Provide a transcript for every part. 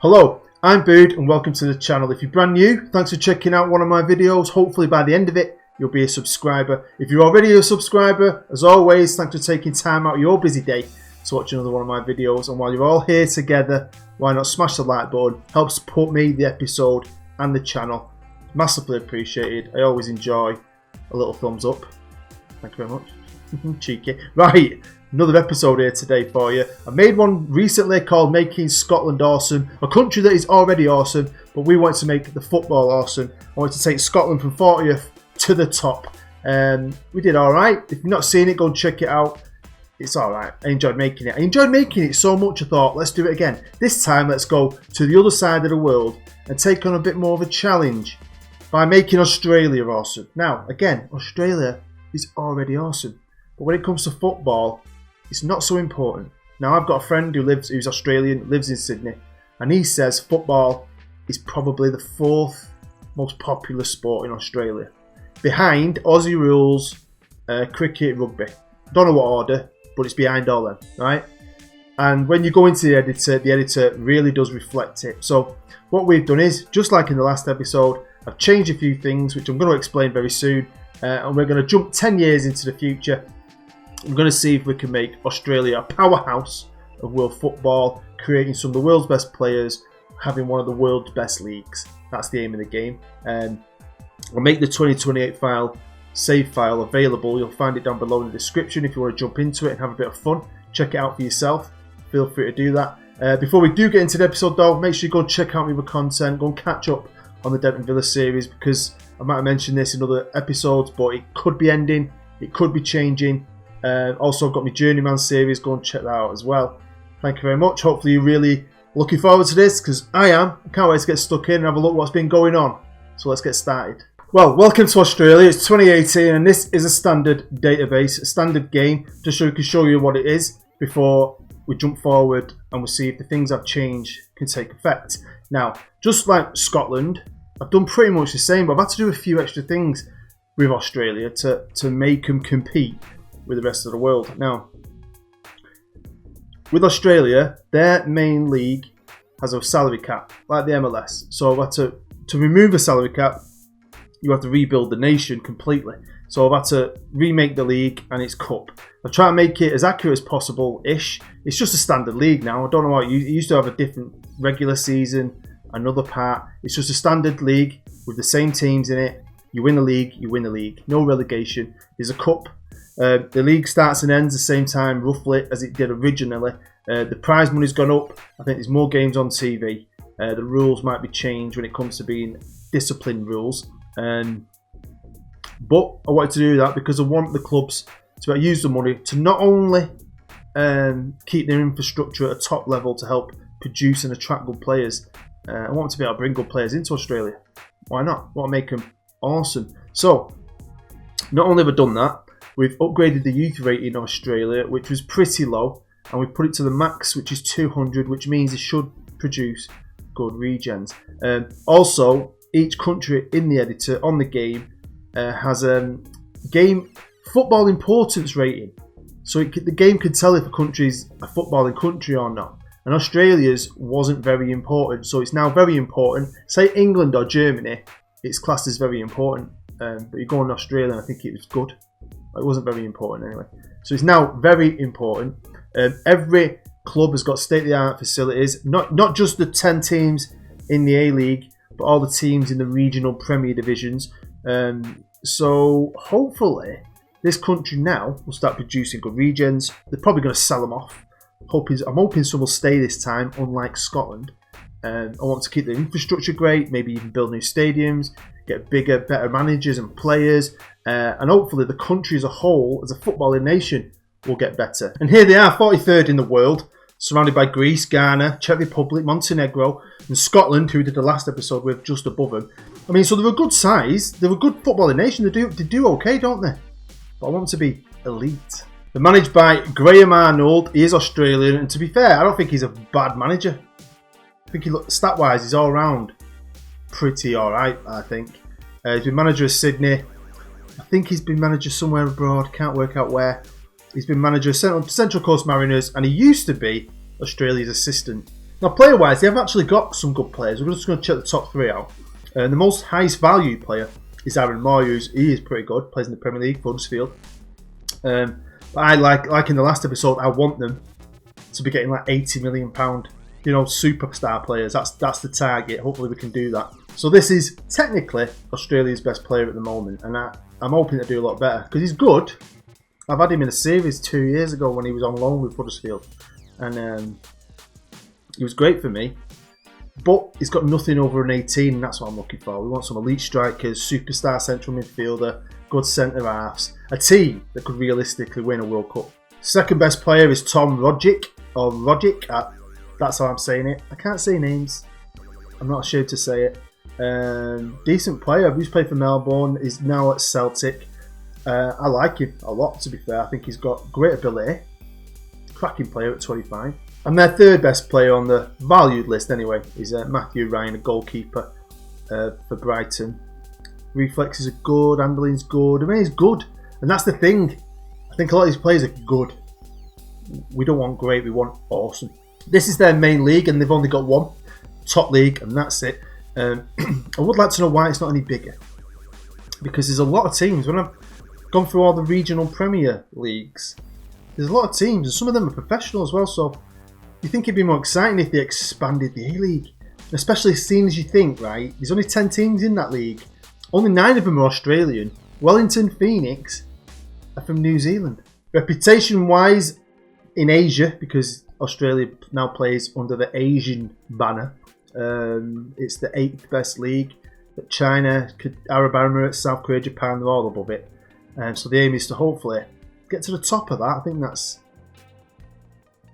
Hello, I'm Bood and welcome to the channel. If you're brand new, thanks for checking out one of my videos. Hopefully by the end of it, you'll be a subscriber. If you're already a subscriber, as always, thanks for taking time out of your busy day to watch another one of my videos. And while you're all here together, why not smash the like button? Help support me, the episode and the channel. Massively appreciated. I always enjoy a little thumbs up. Thank you very much. Cheeky. Right. Another episode here today for you. I made one recently called Making Scotland Awesome. A country that is already awesome, but we want to make the football awesome. I want to take Scotland from 40th to the top. We did alright. If you've not seen it, go and check it out. It's alright. I enjoyed making it. I enjoyed making it so much I thought, let's do it again. This time, let's go to the other side of the world and take on a bit more of a challenge by making Australia awesome. Now, again, Australia is already awesome. But when it comes to football, it's not so important. Now, I've got a friend who's Australian, lives in Sydney, and he says football is probably the fourth most popular sport in Australia, behind Aussie rules, cricket, rugby. Don't know what order, but it's behind all them, right? And when you go into the editor really does reflect it. So what we've done is, just like in the last episode, I've changed a few things, which I'm going to explain very soon, and we're going to jump 10 years into the future. We're going to see if we can make Australia a powerhouse of world football, creating some of the world's best players, having one of the world's best leagues. That's the aim of the game. I'll make the 2028 save file available. You'll find it down below in the description if you want to jump into it and have a bit of fun. Check it out for yourself. Feel free to do that. Before we do get into the episode though, make sure you go and check out my other content. Go and catch up on the Denton Villa series, because I might have mentioned this in other episodes, but it could be ending. It could be changing. Also, I've got my Journeyman series. Go and check that out as well. Thank you very much. Hopefully you're really looking forward to this, because I am. I can't wait to get stuck in and have a look what's been going on. So let's get started. Well, welcome to Australia. It's 2018 and this is a standard database, a standard game, just so we can show you what it is before we jump forward and we'll see if the things I've changed can take effect. Now, just like Scotland, I've done pretty much the same, but I've had to do a few extra things with Australia to make them compete with the rest of the world. Now, with Australia, their main league has a salary cap, like the MLS. So I've had to remove a salary cap, you have to rebuild the nation completely. So I've had to remake the league and its cup. I've tried to make it as accurate as possible-ish. It's just a standard league now. I don't know what, you used to have a different regular season, another part. It's just a standard league with the same teams in it. You win the league, you win the league. No relegation. There's a cup. The league starts and ends the same time, roughly, as it did originally. The prize money's gone up. I think there's more games on TV. The rules might be changed when it comes to being discipline rules. But I wanted to do that because I want the clubs to use the money to not only keep their infrastructure at a top level to help produce and attract good players. I want to be able to bring good players into Australia. Why not? I want to make them awesome. So, not only have I done that, we've upgraded the youth rating in Australia, which was pretty low, and we've put it to the max, which is 200, which means it should produce good regens. Also, each country in the editor on the game has a game football importance rating. So the game can tell if a country's a footballing country or not. And Australia's wasn't very important, so it's now very important. Say England or Germany, it's classed as very important. But you go on Australia, and I think it was good. It wasn't very important anyway. So it's now very important. Every club has got state-of-the-art facilities. Not just the 10 teams in the A-League, but all the teams in the regional Premier divisions. So hopefully this country now will start producing good regens. They're probably going to sell them off. I'm hoping some will stay this time, unlike Scotland. I want to keep the infrastructure great, maybe even build new stadiums, get bigger, better managers and players, and hopefully the country as a whole, as a footballing nation, will get better. And here they are, 43rd in the world, surrounded by Greece, Ghana, Czech Republic, Montenegro, and Scotland, who we did the last episode with, just above them. I mean, so they're a good size, they're a good footballing nation, they do okay, don't they? But I want them to be elite. They're managed by Graham Arnold. He is Australian, and to be fair, I don't think he's a bad manager. I think stat-wise, he's all round pretty alright, I think. He's been manager of Sydney. I think he's been manager somewhere abroad, can't work out where. He's been manager of Central Coast Mariners, and he used to be Australia's assistant. Now, player-wise, they've actually got some good players. We're just going to check the top 3 out. The most highest value player is Aaron Moore. He is pretty good. Plays in the Premier League, Huddersfield. But I like in the last episode, I want them to be getting like £80 million. You know, superstar players. That's the target. Hopefully we can do that. So this is technically Australia's best player at the moment, and I'm hoping to do a lot better because he's good. I've had him in a series 2 years ago when he was on loan with Huddersfield, and he was great for me. But he's got nothing over an 18, and that's what I'm looking for. We want some elite strikers, superstar central midfielder, good centre halves, a team that could realistically win a World Cup. Second best player is Tom Rogic, or Rogic. That's how I'm saying it. I can't say names. I'm not ashamed to say it. Decent player. Who's played for Melbourne. Is now at Celtic. I like him a lot, to be fair. I think he's got great ability. Cracking player at 25. And their third best player on the valued list, anyway, is Matthew Ryan, a goalkeeper for Brighton. Reflexes are good. Handling's good. I mean, he's good. And that's the thing. I think a lot of these players are good. We don't want great. We want awesome. This is their main league, and they've only got one top league, and that's it. I would like to know why it's not any bigger, because there's a lot of teams. When I've gone through all the regional Premier Leagues, there's a lot of teams, and some of them are professional as well. So you think it'd be more exciting if they expanded the A-League, especially seeing as you think, right? There's only 10 teams in that league. Only 9 of them are Australian. Wellington, Phoenix are from New Zealand. Reputation-wise, in Asia, because Australia now plays under the Asian banner. It's the 8th best league. But China, Arab Emirates, South Korea, Japan, they're all above it. So the aim is to hopefully get to the top of that. I think that's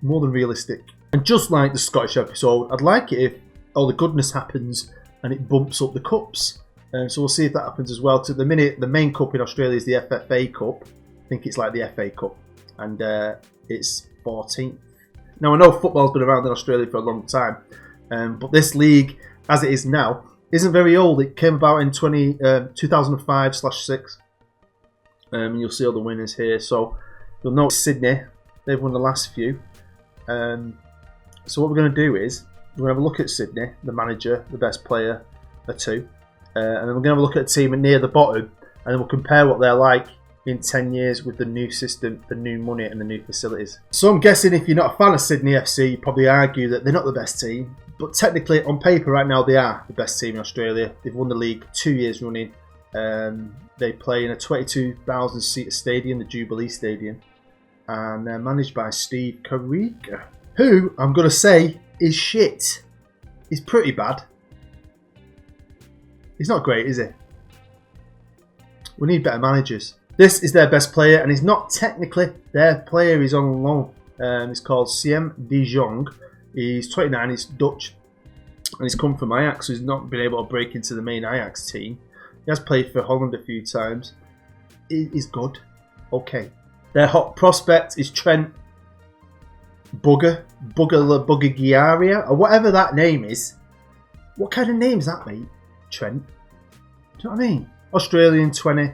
more than realistic. And just like the Scottish episode, I'd like it if all the goodness happens and it bumps up the cups. So we'll see if that happens as well. To the minute, the main cup in Australia is the FFA Cup. I think it's like the FA Cup. And it's 14th. Now, I know football's been around in Australia for a long time, but this league, as it is now, isn't very old. It came about in 2005/6. And you'll see all the winners here. So you'll notice Sydney, they've won the last few. So what we're going to do is, we're going to have a look at Sydney, the manager, the best player, the 2. And then we're going to have a look at a team near the bottom, and then we'll compare what they're like in 10 years with the new system, the new money and the new facilities. So I'm guessing if you're not a fan of Sydney FC, you probably argue that they're not the best team. But technically, on paper right now, they are the best team in Australia. They've won the league 2 years running. They play in a 22,000 seater stadium, the Jubilee Stadium. And they're managed by Steve Carriga, who, I'm going to say, is shit. He's pretty bad. He's not great, is he? We need better managers. This is their best player, and he's not technically their player. He's on loan. He's called Siem de Jong. He's 29. He's Dutch, and he's come from Ajax. So he's not been able to break into the main Ajax team. He has played for Holland a few times. He's good. Okay. Their hot prospect is Trent Buggiaria, or whatever that name is. What kind of name is that, mate? Trent. Do you know what I mean? Australian, 20.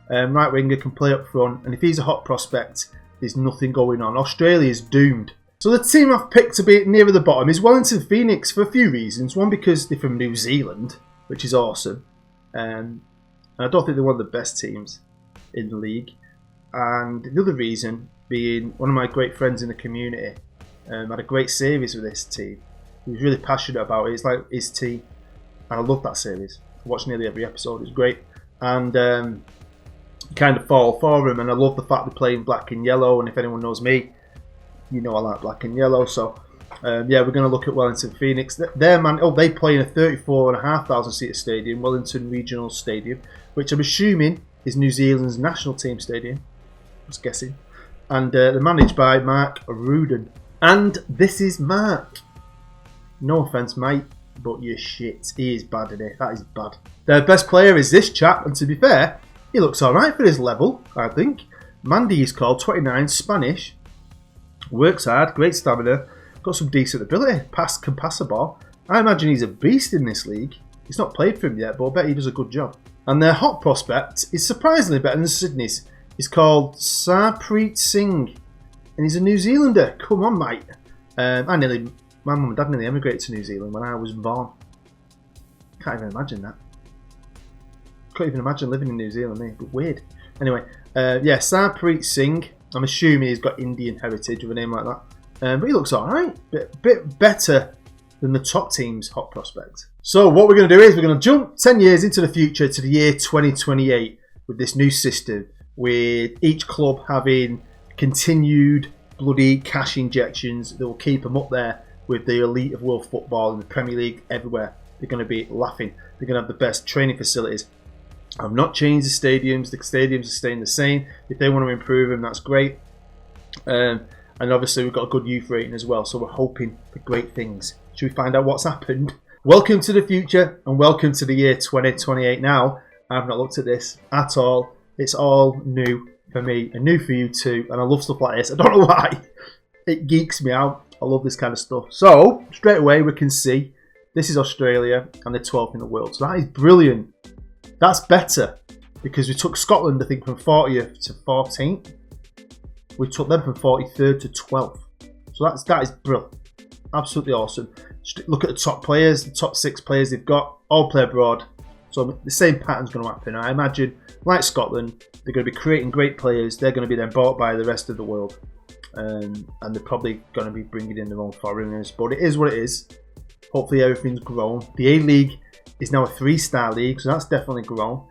Right winger, can play up front, and if he's a hot prospect, there's nothing going on. Australia's doomed. So the team I've picked to be nearer the bottom is Wellington Phoenix for a few reasons. One, because they're from New Zealand, which is awesome. And I don't think they're one of the best teams in the league. And the other reason being, one of my great friends in the community had a great series with this team. He was really passionate about it. It's like his team. And I love that series. I watched nearly every episode. It was great. And kind of fall for him. And I love the fact they're playing black and yellow. And if anyone knows me, you know I like black and yellow. So, yeah, we're going to look at Wellington Phoenix. They play in a 34,500 seater stadium, Wellington Regional Stadium, which I'm assuming is New Zealand's national team stadium. Just guessing. And they're managed by Mark Rudin. And this is Mark. No offence, mate, but you're shit. He is bad at it. That is bad. Their best player is this chap, and to be fair, he looks alright for his level, I think. Mandy is called, 29, Spanish. Works hard, great stamina, got some decent ability. Can pass a ball. I imagine he's a beast in this league. He's not played for him yet, but I bet he does a good job. And their hot prospect is surprisingly better than Sydney's. He's called Sarpreet Singh, and he's a New Zealander. Come on, mate. I nearly My mum and dad nearly emigrated to New Zealand when I was born. Can't even imagine that. Couldn't even imagine living in New Zealand, me. But weird. Anyway, yeah, Sarpreet Singh. I'm assuming he's got Indian heritage with a name like that. But he looks alright. Bit better than the top team's hot prospect. So what we're going to do is we're going to jump 10 years into the future to the year 2028 with this new system, with each club having continued bloody cash injections that will keep them up there with the elite of world football and the Premier League everywhere. They're going to be laughing. They're going to have the best training facilities. I've not changed the stadiums. The stadiums are staying the same. If they want to improve them, that's great. And obviously we've got a good youth rating as well, so we're hoping for great things. Should we find out what's happened? Welcome to the future and welcome to the year 2028 now. I've not looked at this at all. It's all new for me and new for you too, and I love stuff like this. I don't know why. It geeks me out. I love this kind of stuff. So straight away we can see this is Australia and they're 12th in the world. So that is brilliant. That's better because we took Scotland, I think, from 40th to 14th. We took them from 43rd to 12th. So that is brilliant. Absolutely awesome. Just look at the top players, the top 6 players they've got, all play abroad. So the same pattern's going to happen. I imagine, like Scotland, they're going to be creating great players. They're going to be then bought by the rest of the world. And they're probably going to be bringing in their own foreigners. But it is what it is. Hopefully everything's grown. The A-League is now a 3-star league, so that's definitely grown.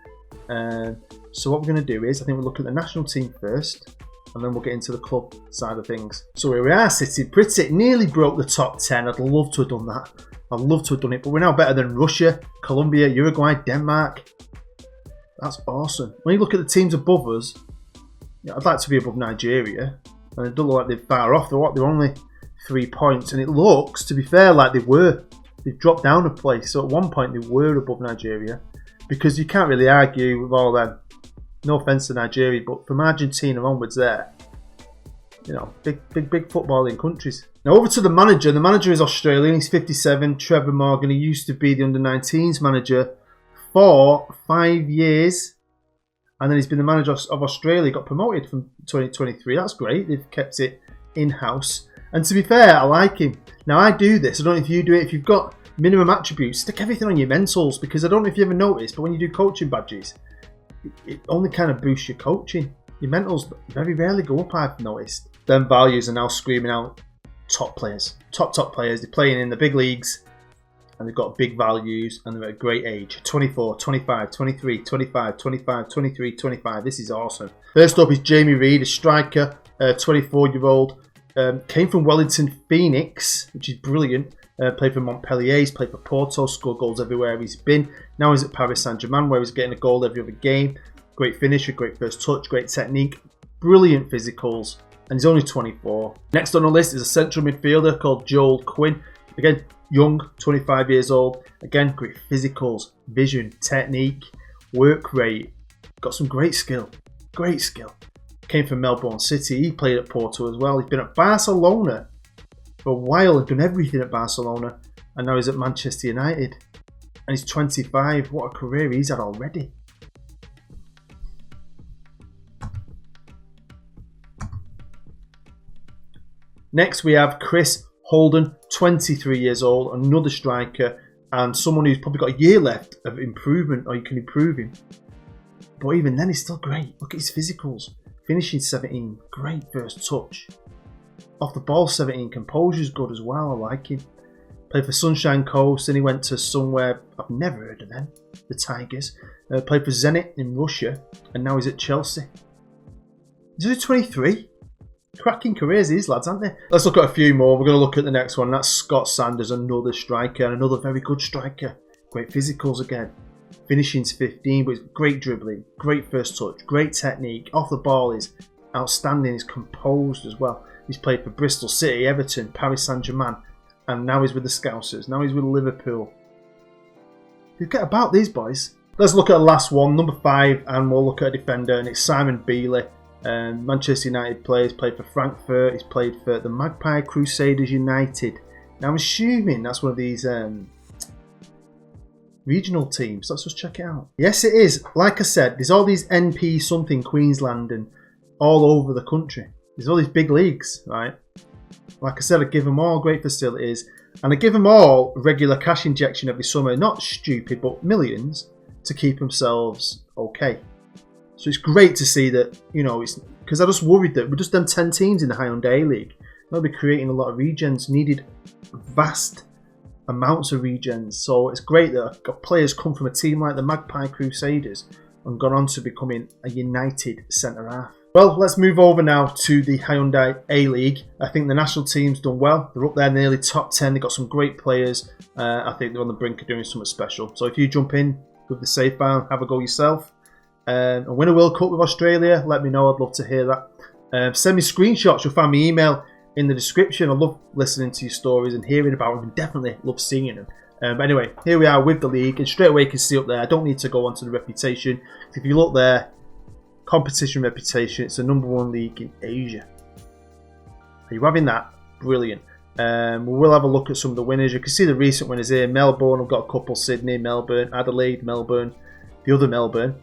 So what we're going to do is, I think we'll look at the national team first, and then we'll get into the club side of things. So here we are, sitting pretty, nearly broke the top 10. I'd love to have done that. I'd love to have done it, but we're now better than Russia, Colombia, Uruguay, Denmark. That's awesome. When you look at the teams above us, yeah, I'd like to be above Nigeria, and it doesn't look like they're far off. They're only 3 points, and it looks, to be fair, like they were. They've dropped down a place, so at one point they were above Nigeria, because you can't really argue with all them. No offence to Nigeria, but from Argentina onwards there, you know, big footballing countries. Now over to the manager. The manager is Australian. He's 57, Trevor Morgan. He used to be the under-19s manager for 5 years, and then he's been the manager of Australia. He got promoted from 2023. That's great. They've kept it in-house. And to be fair, I like him. Now, I do this. I don't know if you do it. If you've got minimum attributes, stick everything on your mentals, because I don't know if you ever noticed, but when you do coaching badges, it only kind of boosts your coaching. Your mentals very rarely go up, I've noticed. Them values are now screaming out top players. Top players. They're playing in the big leagues, and they've got big values, and they're at a great age. 24, 25, 23, 25, 25, 23, 25. This is awesome. First up is Jamie Reid, a striker, 24-year-old. Came from Wellington Phoenix, which is brilliant. Played for Montpellier, he's played for Porto, scored goals everywhere he's been. Now he's at Paris Saint-Germain, where he's getting a goal every other game. Great finisher, great first touch, great technique, brilliant physicals, and he's only 24. Next on the list is a central midfielder called Joel Quinn. Again, young, 25 years old. Again, great physicals, vision, technique, work rate. Got some great skill. Great skill. Came from Melbourne City. He played at Porto as well. He's been at Barcelona for a while and done everything at Barcelona. And now he's at Manchester United. And he's 25. What a career he's had already. Next we have Chris Holden, 23 years old, another striker, and someone who's probably got a year left of improvement, or you can improve him. But even then, he's still great. Look at his physicals. Finishing 17, great first touch. Off the ball 17, composure's good as well, I like him. Played for Sunshine Coast, and he went to somewhere I've never heard of them, the Tigers. Played for Zenit in Russia, and now he's at Chelsea. He's only 23. Cracking careers, these lads, aren't they? Let's look at a few more. We're going to look at the next one. That's Scott Sanders, another striker, and another very good striker. Great physicals again. Finishing's 15, but he's great dribbling, great first touch, great technique. Off the ball is outstanding. He's composed as well. He's played for Bristol City, Everton, Paris Saint-Germain, and now he's with the Scousers. Now he's with Liverpool. Forget about these boys. Let's look at the last one, number 5, and we'll look at a defender, and it's Simon Bealey. Manchester United players, played for Frankfurt. He's played for the Magpie Crusaders United. Now I'm assuming that's one of these regional teams. Let's just check it out. Yes, it is. Like I said, there's all these NP something Queensland and all over the country. There's all these big leagues, right? Like I said, I give them all great facilities. And I give them all regular cash injection every summer, not stupid, but millions, to keep themselves okay. So it's great to see that, you know, it's because I just worried that we're just them 10 teams in the Hyundai League. They'll be creating a lot of regens, needed vast amounts of regens. So it's great that players come from a team like the Magpie Crusaders and gone on to becoming a united centre half. Well, let's move over now to the Hyundai A-League. I think the national team's done well. They're up there nearly top 10. They've got some great players. I think they're on the brink of doing something special. So if you jump in with the safe bound, have a go yourself. And win a World Cup with Australia, let me know. I'd love to hear that. Send me screenshots. You'll find my email in the description. I love listening to your stories and hearing about them, and definitely love seeing them. But anyway, here we are with the league, and straight away you can see up there, I don't need to go on to the reputation. If you look there, competition reputation, it's the #1 league in Asia. Are you having that? Brilliant. We'll have a look at some of the winners. You can see the recent winners here. Melbourne, I've got a couple. Sydney, Melbourne, Adelaide, Melbourne, the other Melbourne.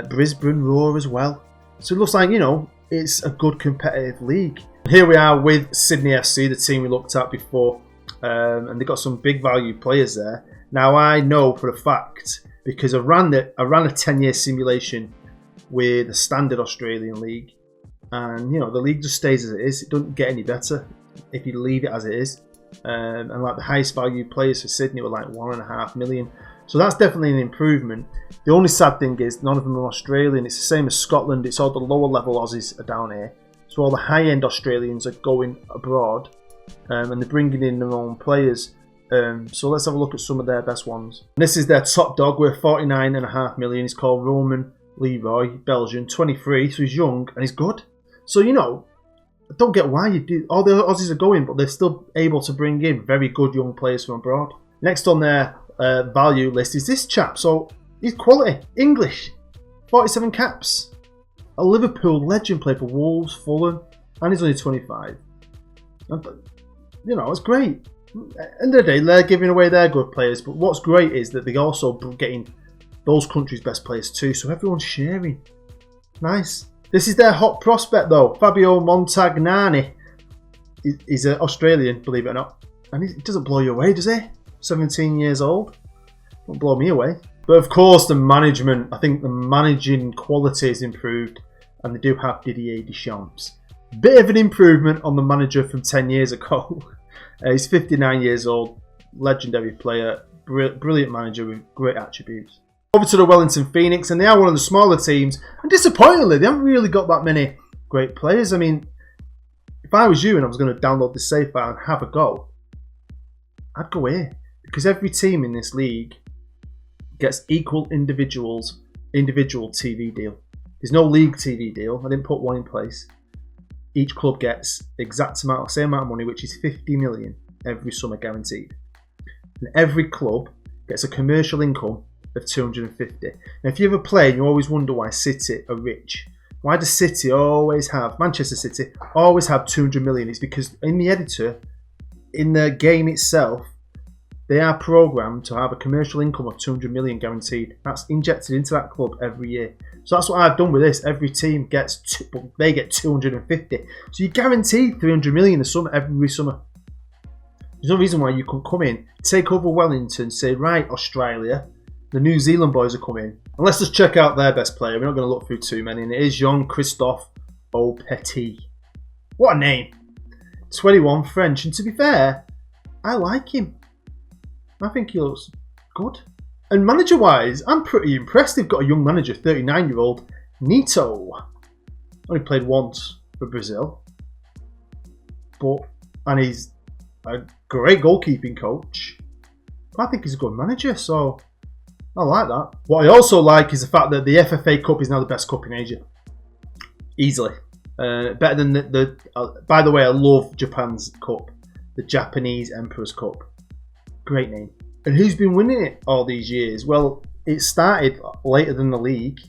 Brisbane, Roar as well. So it looks like, you know, it's a good competitive league. Here we are with Sydney FC, the team we looked at before. And they've got some big value players there. Now I know for a fact, because I ran a 10-year simulation with the standard Australian league, and you know the league just stays as it is. It doesn't get any better if you leave it as it is. And like the highest value players for Sydney were like 1.5 million. So that's definitely an improvement. The only sad thing is none of them are Australian. It's the same as Scotland. It's all the lower level Aussies are down here. So all the high end Australians are going abroad, and they're bringing in their own players. So let's have a look at some of their best ones. And this is their top dog worth 49.5 million. He's called Roman Leroy, Belgian, 23, so he's young and he's good. So, you know, I don't get why you do. All the Aussies are going, but they're still able to bring in very good young players from abroad. Next on their value list is this chap. So he's quality. English, 47 caps. A Liverpool legend, played for Wolves, Fulham, and he's only 25. And, you know, it's great. At the end of the day, they're giving away their good players, but what's great is that they're also getting those countries' best players too, so everyone's sharing. Nice. This is their hot prospect though, Fabio Montagnani. He's an Australian, believe it or not, and he doesn't blow you away, does he? 17 years old. Don't blow me away. But of course, the management. I think the managing quality has improved, and they do have Didier Deschamps. Bit of an improvement on the manager from 10 years ago. He's 59 years old, legendary player, brilliant manager with great attributes. Over to the Wellington Phoenix, and they are one of the smaller teams, and disappointingly, they haven't really got that many great players. I mean, if I was you and I was going to download the safe file and have a go, I'd go here, because every team in this league gets equal individual TV deal. There's no league TV deal. I didn't put one in place. Each club gets same amount of money, which is 50 million every summer guaranteed. And every club gets a commercial income of 250. Now, if you ever play and you always wonder why City are rich, why does City always have, Manchester City, always have 200 million? It's because in the editor, in the game itself, they are programmed to have a commercial income of 200 million guaranteed. That's injected into that club every year. So that's what I've done with this. Every team gets, they get 250. So you guaranteed 300 million a summer every summer. There's no reason why you couldn't come in, take over Wellington, say, right, Australia, the New Zealand boys are coming. And let's just check out their best player. We're not going to look through too many. And it is Jean-Christophe Aupetit. What a name. 21, French. And to be fair, I like him. I think he looks good. And manager-wise, I'm pretty impressed. They've got a young manager, 39-year-old Nito. Only played once for Brazil. And he's a great goalkeeping coach. I think he's a good manager, so I like that. What I also like is the fact that the FFA Cup is now the best cup in Asia. Easily. Better than the by the way, I love Japan's cup. The Japanese Emperor's Cup. Great name. And who's been winning it all these years? Well, it started later than the league.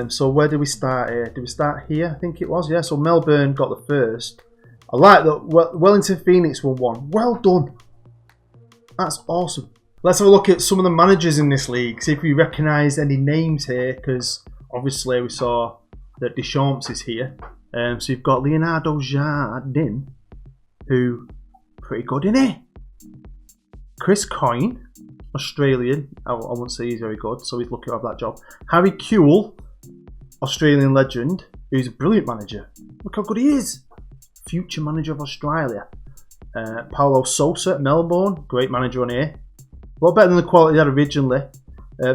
So where did we start here? Did we start here? I think it was, yeah. So Melbourne got the first. I like that Wellington Phoenix won one. Well done. That's awesome. Let's have a look at some of the managers in this league. See if we recognise any names here, because obviously we saw that Deschamps is here. So you've got Leonardo Jardim, who pretty good, isn't he? Chris Coyne, Australian. I wouldn't say he's very good, so he's lucky to have that job. Harry Kewell, Australian legend, who's a brilliant manager. Look how good he is. Future manager of Australia. Paulo Sousa, Melbourne, great manager on here. A lot better than the quality he had originally.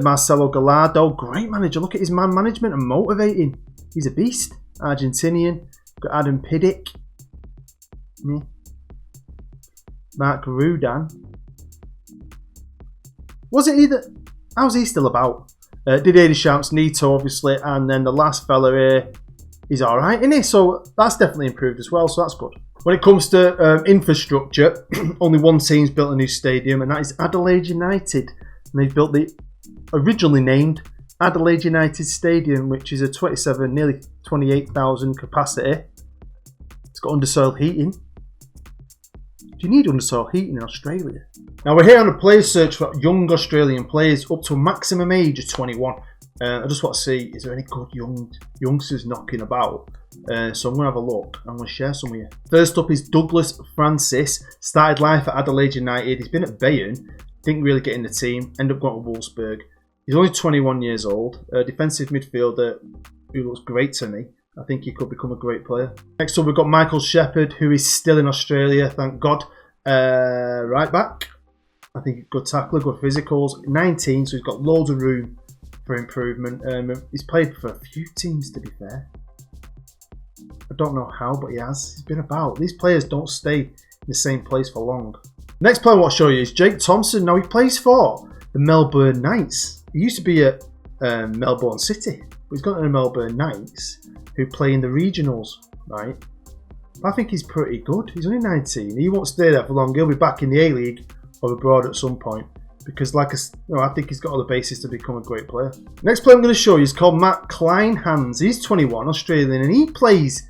Marcelo Gallardo, great manager. Look at his man management and motivating. He's a beast. Argentinian. Got Adam Piddick. Mark Rudan. Wasn't he that? How's he still about? Didier Deschamps, Nito obviously, and then the last fella here, he's alright, isn't he? So that's definitely improved as well, so that's good. When it comes to infrastructure, only one team's built a new stadium, and that is Adelaide United. And they've built the originally named Adelaide United Stadium, which is a 27, nearly 28,000 capacity. It's got undersoil heating. Do you need undersoil heating in Australia? Now we're here on a player search for young Australian players up to a maximum age of 21. I just want to see, is there any good youngsters knocking about? So I'm going to have a look. I'm going to share some with you. First up is Douglas Francis. Started life at Adelaide United. He's been at Bayern. Didn't really get in the team. Ended up going to Wolfsburg. He's only 21 years old. Defensive midfielder who looks great to me. I think he could become a great player. Next up we've got Michael Shepherd, who is still in Australia, thank God. Right back. I think good tackler, good physicals. 19, so he's got loads of room for improvement. He's played for a few teams, to be fair. I don't know how, but he has. He's been about. These players don't stay in the same place for long. Next player I want to show you is Jake Thompson. Now he plays for the Melbourne Knights. He used to be at Melbourne City, but he's gone to the Melbourne Knights, who play in the regionals, right? I think he's pretty good. He's only 19. He won't stay there for long. He'll be back in the A-League or abroad at some point, because I think he's got all the basis to become a great player. Next player I'm going to show you is called Matt Kleinhans. He's 21, Australian, and he plays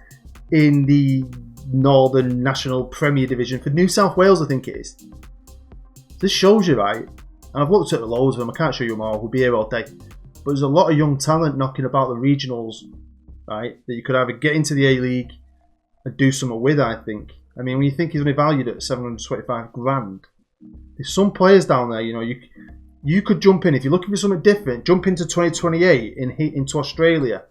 in the Northern National Premier Division for New South Wales, I think it is. This shows you, right? And I've looked at loads of them. I can't show you them all. We'll be here all day. But there's a lot of young talent knocking about the regionals, right? That you could either get into the A-League and do something with, I think. I mean, when you think he's only valued at 725 grand, there's some players down there, you know, you could jump in. If you're looking for something different, jump into 2028 into Australia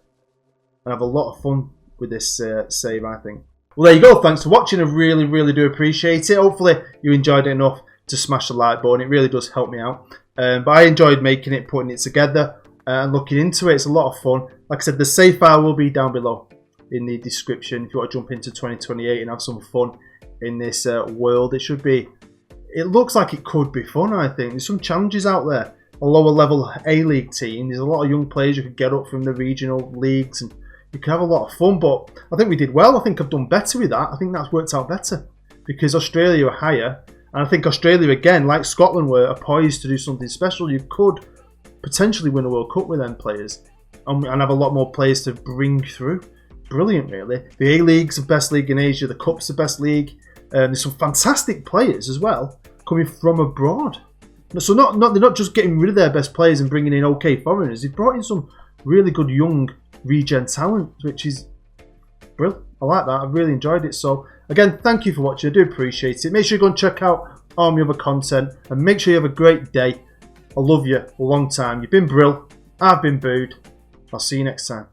and have a lot of fun with this save, I think. Well, there you go. Thanks for watching. I really, really do appreciate it. Hopefully you enjoyed it enough to smash the like button. It really does help me out. But I enjoyed making it, putting it together and looking into it. It's a lot of fun. Like I said, the save file will be down below in the description if you want to jump into 2028 and have some fun in this world. It looks like it could be fun, I think. There's some challenges out there. A lower level A-League team. There's a lot of young players who could get up from the regional leagues and you can have a lot of fun, but I think we did well. I think I've done better with that. I think that's worked out better because Australia are higher. And I think Australia, again, like Scotland were, are poised to do something special. You could potentially win a World Cup with them players and have a lot more players to bring through. Brilliant, really. The A-League's the best league in Asia. The Cup's the best league. There's some fantastic players as well coming from abroad. So they're not just getting rid of their best players and bringing in okay foreigners. They've brought in some really good young regen talent, which is brilliant. I like that. I've really enjoyed it. So again, thank you for watching. I do appreciate it. Make sure you go and check out all my other content and make sure you have a great day. I love you a long time. You've been Brill. I've been Bood. I'll see you next time.